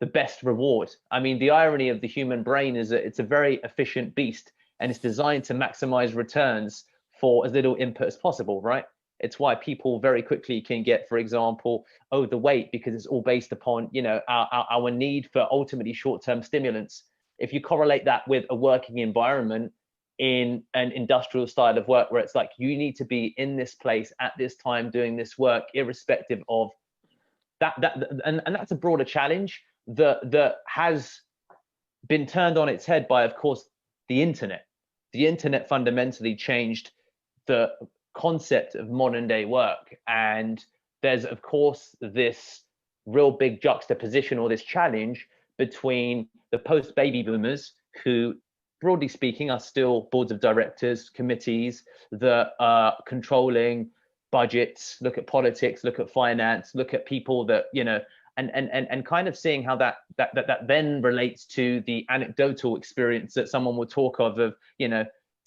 Speaker 4: the best reward. I mean, the irony of the human brain is that it's a very efficient beast, and it's designed to maximize returns for as little input as possible, right? It's why people very quickly can get, for example, overweight, because it's all based upon, our need for ultimately short-term stimulants. If you correlate that with a working environment in an industrial style of work, where it's like, you need to be in this place at this time doing this work, irrespective of that, and that's a broader challenge that has been turned on its head by, of course, the internet. The internet fundamentally changed the concept of modern day work. And there's, of course, this real big juxtaposition, or this challenge, between the post-baby boomers, who, broadly speaking, are still boards of directors, committees that are controlling budgets, look at politics, look at finance, look at people that, and kind of seeing how that then relates to the anecdotal experience that someone will talk of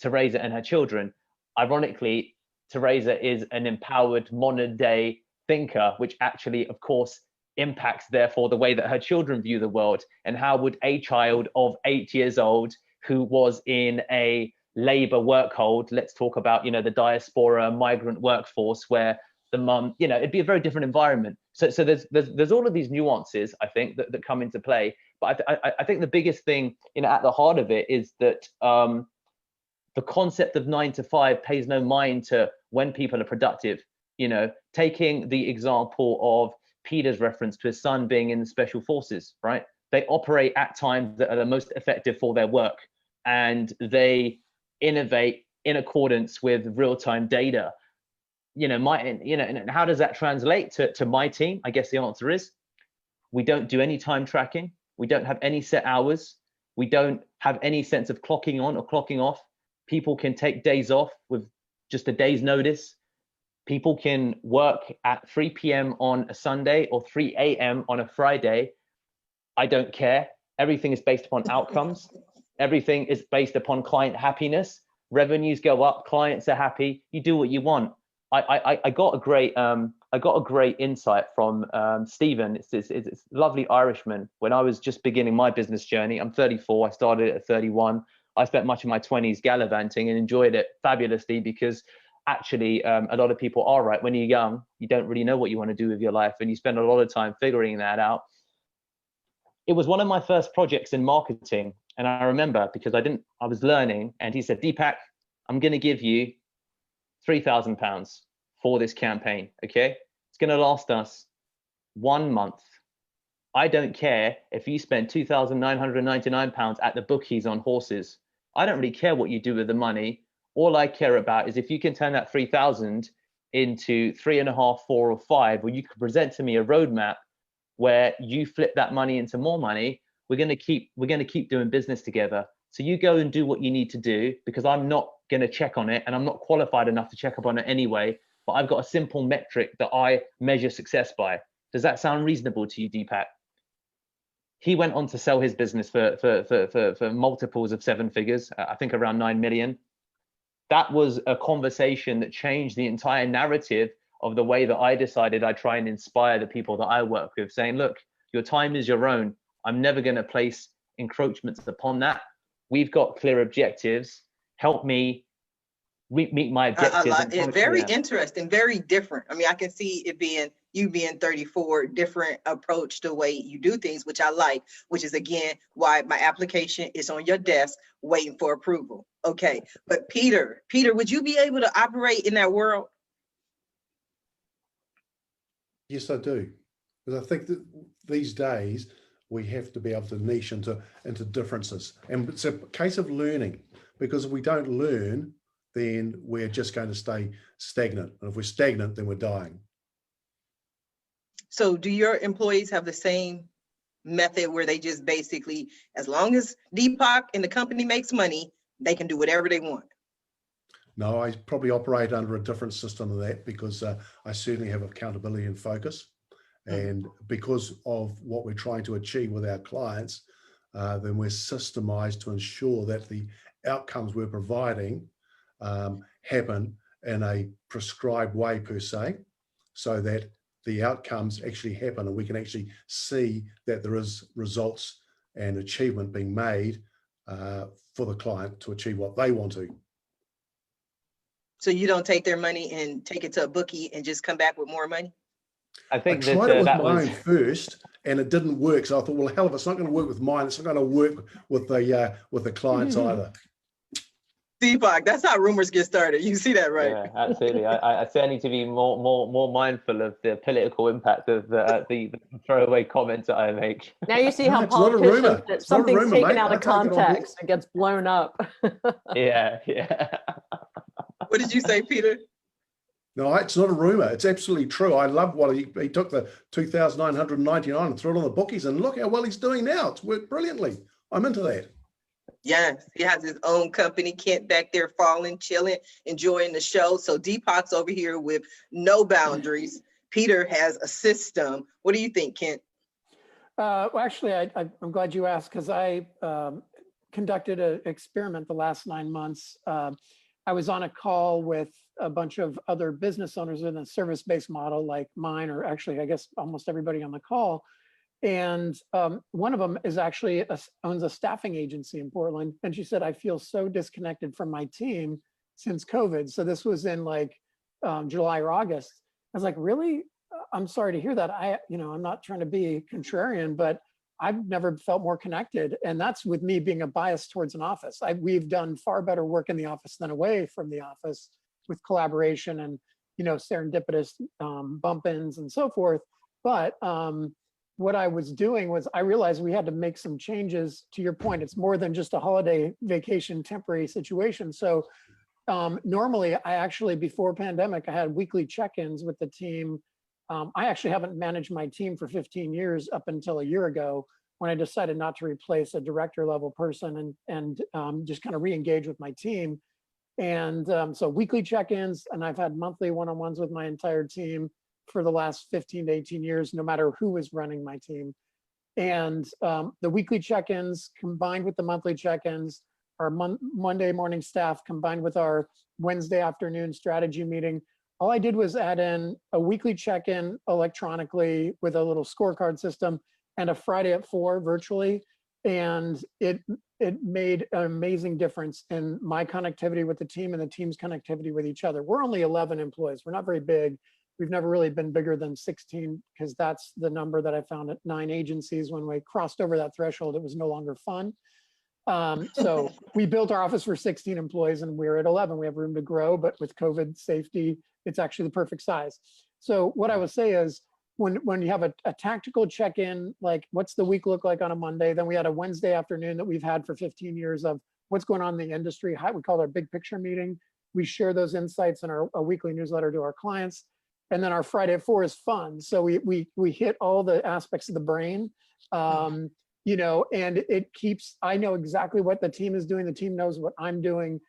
Speaker 4: Teresa and her children. Ironically, Teresa is an empowered modern day thinker, which actually, of course, impacts therefore the way that her children view the world. And how would a child of 8 years old who was in a labor workhold, let's talk about, the diaspora migrant workforce, where the mum, it'd be a very different environment. So there's all of these nuances, I think, that come into play. But I think the biggest thing, at the heart of it is that the concept of 9 to 5 pays no mind to when people are productive. Taking the example of Peter's reference to his son being in the special forces, right? They operate at times that are the most effective for their work, and they innovate in accordance with real-time data. And how does that translate to my team? I guess the answer is we don't do any time tracking. We don't have any set hours. We don't have any sense of clocking on or clocking off. People can take days off with just a day's notice. People can work at 3 p.m. on a Sunday or 3 a.m. on a Friday. I don't care. Everything is based upon outcomes. Everything is based upon client happiness. Revenues go up, clients are happy. You do what you want. I got a great insight from Stephen. It's a lovely Irishman. When I was just beginning my business journey, I'm 34. I started at 31. I spent much of my 20s gallivanting and enjoyed it fabulously, because actually a lot of people are right. When you're young, you don't really know what you want to do with your life, and you spend a lot of time figuring that out. It was one of my first projects in marketing, and I remember, because I was learning, and he said, Deepak, I'm going to give you £3,000 for this campaign. Okay, it's going to last us 1 month. I don't care if you spend £2,999 at the bookies on horses. I don't really care what you do with the money. All I care about is if you can turn that 3,000 into 3.5, 4, or 5, or you can present to me a roadmap where you flip that money into more money. We're going to keep doing business together. So you go and do what you need to do, because I'm not going to check on it, and I'm not qualified enough to check up on it anyway. But I've got a simple metric that I measure success by. Does that sound reasonable to you, Deepak? He went on to sell his business for multiples of 7 figures, I think around 9 million. That was a conversation that changed the entire narrative of the way that I decided I try and inspire the people that I work with, saying, look, your time is your own. I'm never going to place encroachments upon that. We've got clear objectives. Help me meet my objectives.
Speaker 1: It's very interesting, very different. I mean, I can see it being you being 34, different approach to the way you do things, which I like, which is again why my application is on your desk waiting for approval. Okay, but Peter, would you be able to operate in that world?
Speaker 3: Yes, I do. Because I think that these days we have to be able to niche into differences. And it's a case of learning, because if we don't learn, then we're just going to stay stagnant. And if we're stagnant, then we're dying.
Speaker 1: So do your employees have the same method where they just basically, as long as Deepak and the company makes money, they can do whatever they want?
Speaker 3: No, I probably operate under a different system than that, because I certainly have accountability and focus. And because of what we're trying to achieve with our clients, then we're systemized to ensure that the outcomes we're providing happen in a prescribed way per se, so that the outcomes actually happen and we can actually see that there is results and achievement being made for the client to achieve what they want to.
Speaker 1: So you don't take their money and take it to a bookie and just come back with more money?
Speaker 3: I tried it with mine first, and it didn't work. So I thought, well, hell, if it's not going to work with mine, it's not going to work with the clients either.
Speaker 1: Deepak, that's how rumors get started. You see that, right?
Speaker 4: Yeah, absolutely. I certainly need to be more mindful of the political impact of the throwaway comments that I make.
Speaker 2: Now you see how politicians, something's taken out of context and gets blown up.
Speaker 4: Yeah.
Speaker 1: What did you say, Peter?
Speaker 3: No, it's not a rumor. It's absolutely true. I love what he took the 2,999 and threw it on the bookies, and look how well he's doing now. It's worked brilliantly. I'm into that.
Speaker 1: Yes, he has his own company. Kent back there falling, chilling, enjoying the show. So Deepak's over here with no boundaries. Peter has a system. What do you think, Kent?
Speaker 5: Well, actually, I'm glad you asked, because I conducted an experiment the last 9 months. I was on a call with a bunch of other business owners in a service-based model like mine, or actually, I guess almost everybody on the call. And one of them is actually owns a staffing agency in Portland. And she said, I feel so disconnected from my team since COVID. So this was in like July or August. I was like, really? I'm sorry to hear that. I'm not trying to be contrarian, but I've never felt more connected. And that's with me being a bias towards an office. We've done far better work in the office than away from the office, with collaboration and, serendipitous bump-ins and so forth. But what I was doing was I realized we had to make some changes. To your point, it's more than just a holiday vacation temporary situation. So normally I actually, before pandemic, I had weekly check-ins with the team. I actually haven't managed my team for 15 years up until a year ago, when I decided not to replace a director level person and just kind of re-engage with my team. And so weekly check-ins, and I've had monthly one-on-ones with my entire team for the last 15 to 18 years, no matter who was running my team. And the weekly check-ins combined with the monthly check-ins, our Monday morning staff combined with our Wednesday afternoon strategy meeting, all I did was add in a weekly check-in electronically with a little scorecard system and a Friday at 4 virtually. And it made an amazing difference in my connectivity with the team and the team's connectivity with each other. We're only 11 employees. We're not very big. We've never really been bigger than 16, because that's the number that I found at 9 agencies. When we crossed over that threshold, it was no longer fun. So we built our office for 16 employees and we're at 11. We have room to grow, but with COVID safety, it's actually the perfect size. So what I would say is, when you have a tactical check-in, like what's the week look like on a Monday, then we had a Wednesday afternoon that we've had for 15 years of what's going on in the industry. We call it our big picture meeting. We share those insights in our weekly newsletter to our clients. And then our Friday at 4 is fun. So we hit all the aspects of the brain, you know, and it keeps, I know exactly what the team is doing. The team knows what I'm doing.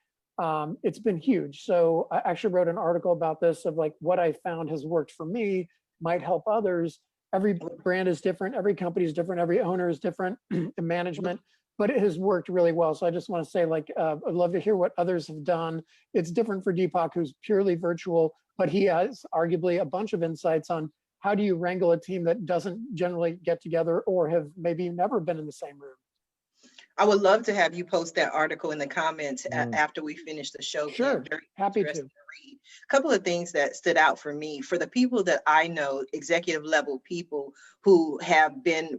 Speaker 5: It's been huge. So I actually wrote an article about this, of like what I found has worked for me might help others. Every brand is different. Every company is different. Every owner is different, the management, but it has worked really well. So I just want to say, like, I'd love to hear what others have done. It's different for Deepak, who's purely virtual, but he has arguably a bunch of insights on how do you wrangle a team that doesn't generally get together or have maybe never been in the same room.
Speaker 1: I would love to have you post that article in the comments after we finish the show.
Speaker 5: Sure, happy to.
Speaker 1: Read. A couple of things that stood out for me. For the people that I know, executive level people who have been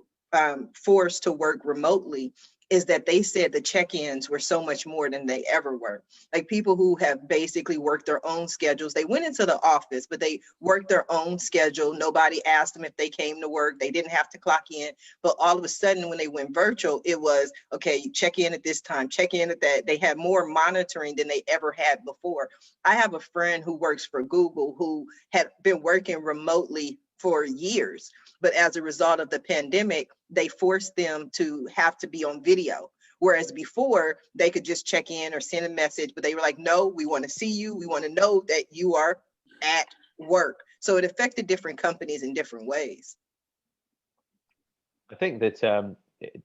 Speaker 1: forced to work remotely, is that they said the check-ins were so much more than they ever were. Like people who have basically worked their own schedules. They went into the office, but they worked their own schedule. Nobody asked them if they came to work. They didn't have to clock in. But all of a sudden, when they went virtual, it was, okay, you check in at this time, check in at that. They had more monitoring than they ever had before. I have a friend who works for Google who had been working remotely for years. But as a result of the pandemic, they forced them to have to be on video. Whereas before, they could just check in or send a message, but they were like, no, we want to see you. We want to know that you are at work. So it affected different companies in different ways.
Speaker 4: I think that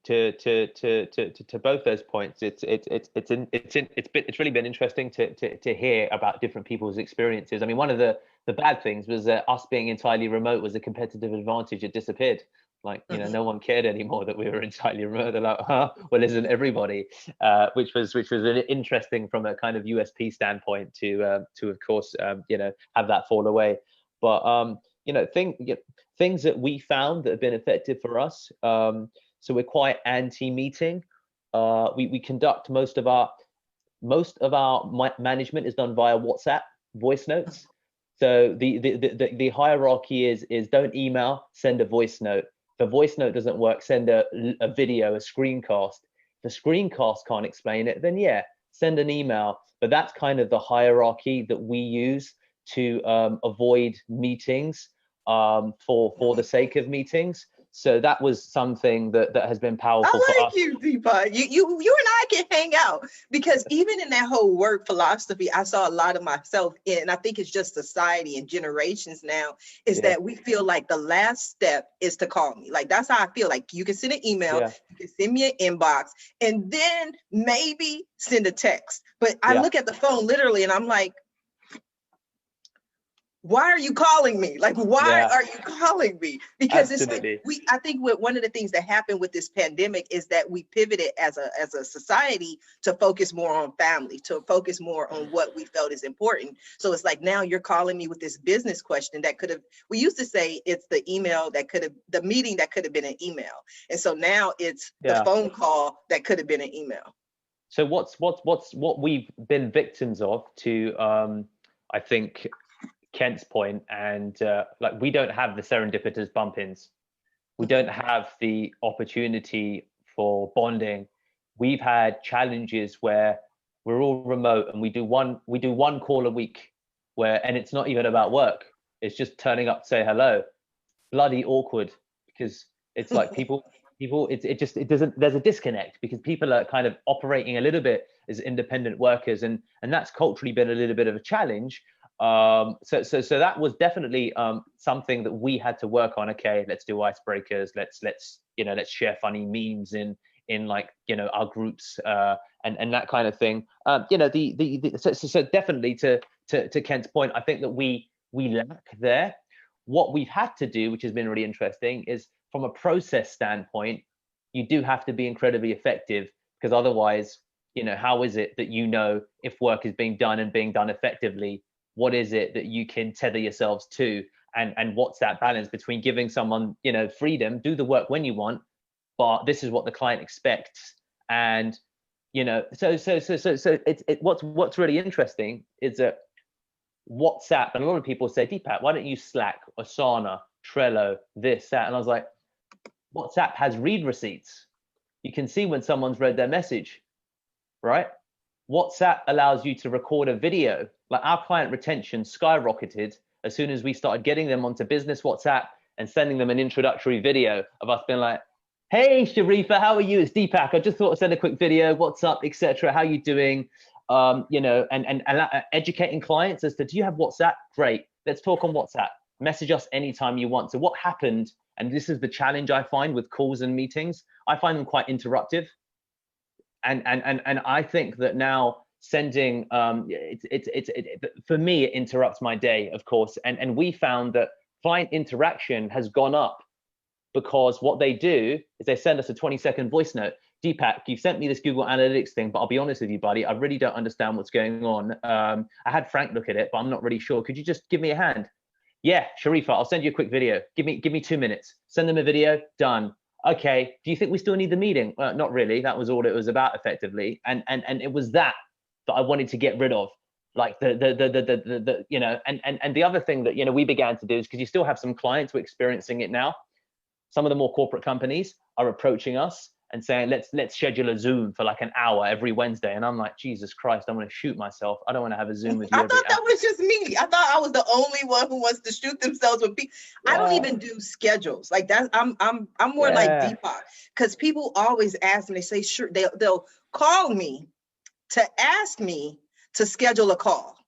Speaker 4: to both those points, it's really been interesting to hear about different people's experiences. I mean, one of the bad things was that us being entirely remote was a competitive advantage. It disappeared. Like, you know, no one cared anymore that we were entirely remote. They're like, well, isn't everybody? Which was really interesting from a kind of USP standpoint to of course, you know, have that fall away. But you know, things that we found that have been effective for us. So we're quite anti-meeting. We conduct most of our management is done via WhatsApp voice notes. So the hierarchy is don't email, send a voice note. If a voice note doesn't work, send a video, a screencast. If a screencast can't explain it, then yeah, send an email. But that's kind of the hierarchy that we use to avoid meetings for the sake of meetings. So that was something that has been powerful for us.
Speaker 1: You, Deepak. You and I can hang out, because even in that whole work philosophy, I saw a lot of myself in, and I think it's just society and generations now, is that we feel like the last step is to call me. Like, that's how I feel. Like, you can send an email, you can send me an inbox, and then maybe send a text. But I look at the phone literally and I'm like, why are you calling me? Like, why are you calling me? Because
Speaker 4: Absolutely.
Speaker 1: It's like I think one of the things that happened with this pandemic is that we pivoted as a society to focus more on family, to focus more on what we felt is important. So it's like, now you're calling me with this business question that could have, we used to say it's the email that could have, the meeting that could have been an email. And so now it's the phone call that could have been an email.
Speaker 4: So what we've been victims of, to I think Kent's point, and like, we don't have the serendipitous bump-ins. We don't have the opportunity for bonding. We've had challenges where we're all remote and we do one call a week, and it's not even about work. It's just turning up to say hello. Bloody awkward, because it's like there's a disconnect, because people are kind of operating a little bit as independent workers, and that's culturally been a little bit of a challenge. So that was definitely something that we had to work on. Okay, let's do icebreakers. Let's share funny memes in like, our groups, and that kind of thing. So definitely to Kent's point, I think that we lack there. What we've had to do, which has been really interesting, is from a process standpoint, you do have to be incredibly effective, because otherwise, how is it that if work is being done and being done effectively? What is it that you can tether yourselves to? And what's that balance between giving someone, freedom, do the work when you want, but this is what the client expects. And, what's really interesting is that WhatsApp, and a lot of people say, Deepak, why don't you Slack, Asana, Trello, this, that? And I was like, WhatsApp has read receipts. You can see when someone's read their message, right? WhatsApp allows you to record a video. Like, our client retention skyrocketed as soon as we started getting them onto business WhatsApp and sending them an introductory video of us being like, hey, Sharifa, how are you? It's Deepak. I just thought I'd send a quick video. What's up, etc. How you doing? And educating clients as to, do you have WhatsApp? Great. Let's talk on WhatsApp. Message us anytime you want. So what happened, and this is the challenge I find with calls and meetings, I find them quite interruptive. And I think that now sending, for me, it interrupts my day, of course. And we found that client interaction has gone up, because what they do is they send us a 20-second voice note. Deepak, you've sent me this Google Analytics thing, but I'll be honest with you, buddy, I really don't understand what's going on. I had Frank look at it, but I'm not really sure. Could you just give me a hand? Yeah, Sharifa, I'll send you a quick video. Give me 2 minutes. Send them a video, done. Okay, do you think we still need the meeting? Not really. That was all it was about, effectively. And it was that I wanted to get rid of. Like and the other thing that, we began to do is, because you still have some clients who are experiencing it now. Some of the more corporate companies are approaching us and saying, let's schedule a Zoom for like an hour every Wednesday. And I'm like, Jesus Christ, I'm going to shoot myself. I don't want to have a Zoom with you.
Speaker 1: I thought that was just me. I thought I was the only one who wants to shoot themselves with people. Yeah. I don't even do schedules like that. I'm more like Deepak, because people always ask me, they say, sure, they'll call me to ask me to schedule a call.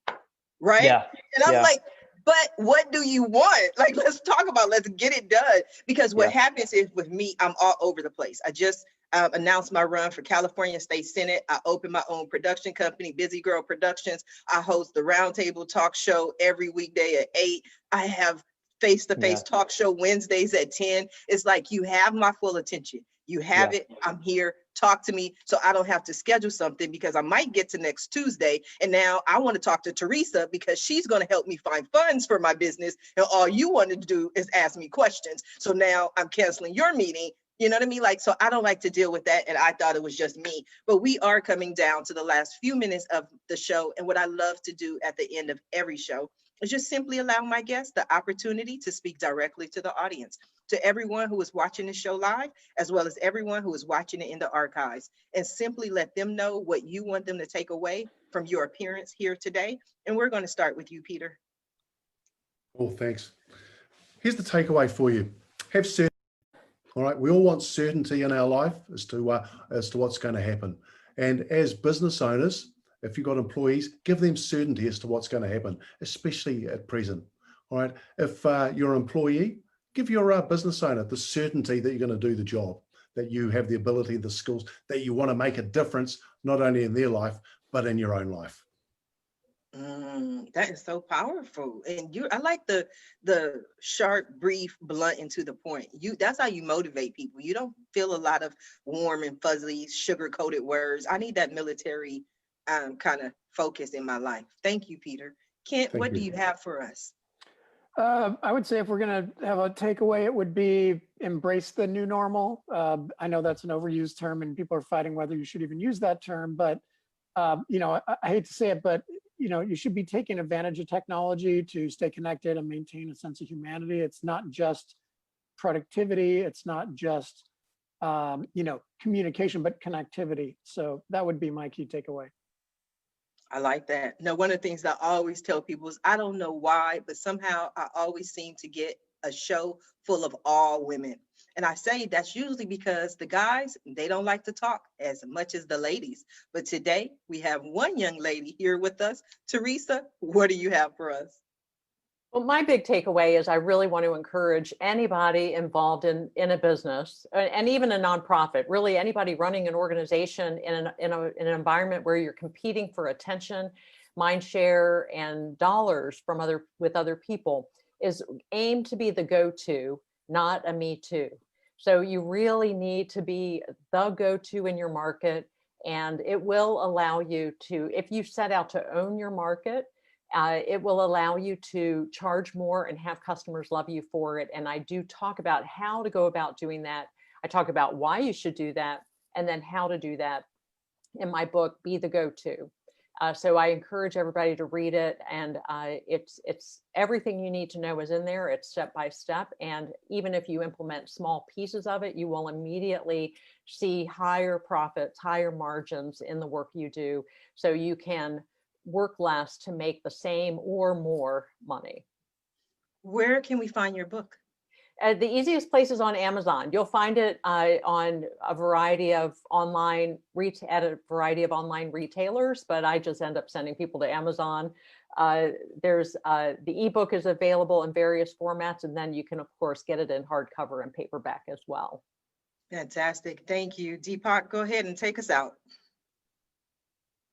Speaker 1: Right. Yeah. And I'm like, but what do you want? Like, let's get it done. Because what happens is, with me, I'm all over the place. I just announced my run for California State Senate. I opened my own production company, Busy Girl Productions. I host the Roundtable Talk Show every weekday at 8. I have face-to-face talk show Wednesdays at 10. It's like, you have my full attention. You have it. I'm here. Talk to me, so I don't have to schedule something, because I might get to next Tuesday and now I want to talk to Teresa because she's going to help me find funds for my business, and all you wanted to do is ask me questions. So now I'm canceling your meeting. You know what I mean? Like, so I don't like to deal with that, and I thought it was just me. But we are coming down to the last few minutes of the show, and what I love to do at the end of every show is just simply allow my guests the opportunity to speak directly to the audience, to everyone who is watching the show live, as well as everyone who is watching it in the archives, and simply let them know what you want them to take away from your appearance here today. And we're going to start with you, Peter.
Speaker 3: Well, thanks. Here's the takeaway for you. Have certainty. All right, we all want certainty in our life as to what's going to happen. And as business owners, if you've got employees, give them certainty as to what's going to happen, especially at present. All right, if you're an employee, give your business owner the certainty that you're going to do the job, that you have the ability, the skills, that you want to make a difference, not only in their life, but in your own life.
Speaker 1: That is so powerful. And I like the sharp, brief, blunt, and to the point. That's how you motivate people. You don't feel a lot of warm and fuzzy, sugar-coated words. I need that military kind of focus in my life. Thank you, Peter. Kent, what do you have for us?
Speaker 5: I would say, if we're going to have a takeaway, it would be embrace the new normal. I know that's an overused term and people are fighting whether you should even use that term, but I hate to say it, but you should be taking advantage of technology to stay connected and maintain a sense of humanity. It's not just productivity. It's not just, communication, but connectivity. So that would be my key takeaway.
Speaker 1: I like that. Now, one of the things that I always tell people is, I don't know why, but somehow I always seem to get a show full of all women. And I say that's usually because the guys, they don't like to talk as much as the ladies. But today we have one young lady here with us. Teresa, what do you have for us?
Speaker 2: Well, my big takeaway is I really want to encourage anybody involved in a business and even a nonprofit, really anybody running an organization in an environment where you're competing for attention, mind share, and dollars from other people, is aim to be the go-to, not a me too. So you really need to be the go-to in your market, and it will allow you to, if you set out to own your market, it will allow you to charge more and have customers love you for it. And I do talk about how to go about doing that. I talk about why you should do that and then how to do that in my book, Be the Go-To. So I encourage everybody to read it, and it's everything you need to know is in there. It's step by step, and even if you implement small pieces of it, you will immediately see higher profits, higher margins in the work you do, so you can work less to make the same or more money.
Speaker 1: Where can we find your book?
Speaker 2: The easiest place is on Amazon. You'll find it on a variety of online retailers, but I just end up sending people to Amazon. There's the ebook is available in various formats, and then you can of course get it in hardcover and paperback as well.
Speaker 1: Fantastic, thank you. Deepak, go ahead and take us out.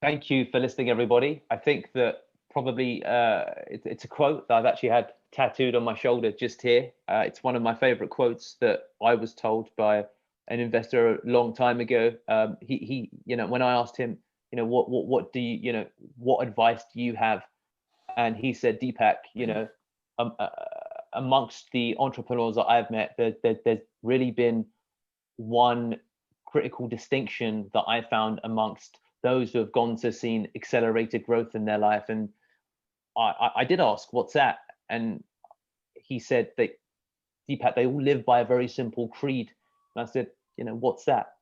Speaker 4: Thank you for listening, everybody. I think that probably it's a quote that I've actually had tattooed on my shoulder just here. It's one of my favorite quotes that I was told by an investor a long time ago. He when I asked him, what do you, what advice do you have? And he said, Deepak, amongst the entrepreneurs that I've met, there's really been one critical distinction that I found amongst those who have gone to seen accelerated growth in their life. And I did ask, what's that? And he said that, Deepak, they all live by a very simple creed. And I said, what's that?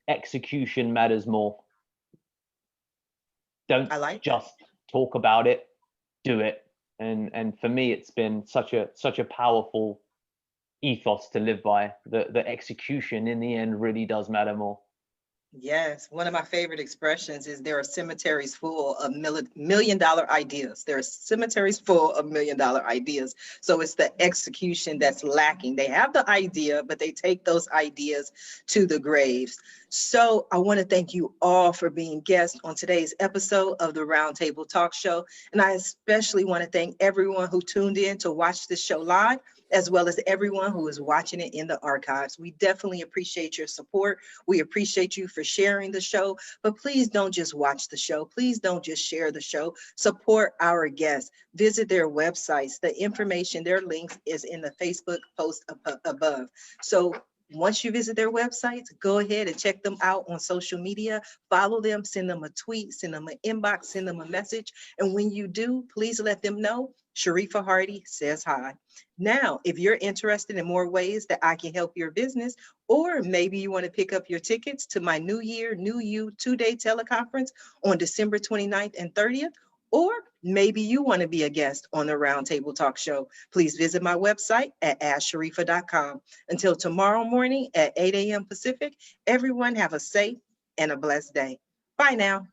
Speaker 4: Execution matters more. Don't just talk about it, do it. And for me, it's been such a powerful ethos to live by. The execution in the end really does matter more.
Speaker 1: Yes, one of my favorite expressions is there are cemeteries full of million-dollar ideas. There are cemeteries full of million-dollar ideas. So it's the execution that's lacking. They have the idea, but they take those ideas to the graves. So I want to thank you all for being guests on today's episode of the Roundtable Talk Show. And I especially want to thank everyone who tuned in to watch this show live, as well as everyone who is watching it in the archives. We definitely appreciate your support. We appreciate you for sharing the show, but please don't just watch the show. Please don't just share the show. Support our guests. Visit their websites. The information, their links is in the Facebook post above. So once you visit their websites, go ahead and check them out on social media. Follow them, send them a tweet, send them an inbox, send them a message. And when you do, please let them know Sharifa Hardy says hi. Now, if you're interested in more ways that I can help your business, or maybe you want to pick up your tickets to my New Year, New You 2-day teleconference on December 29th and 30th, or maybe you want to be a guest on the Roundtable Talk Show, please visit my website at asksharifa.com. Until tomorrow morning at 8 a.m. Pacific, everyone have a safe and a blessed day. Bye now.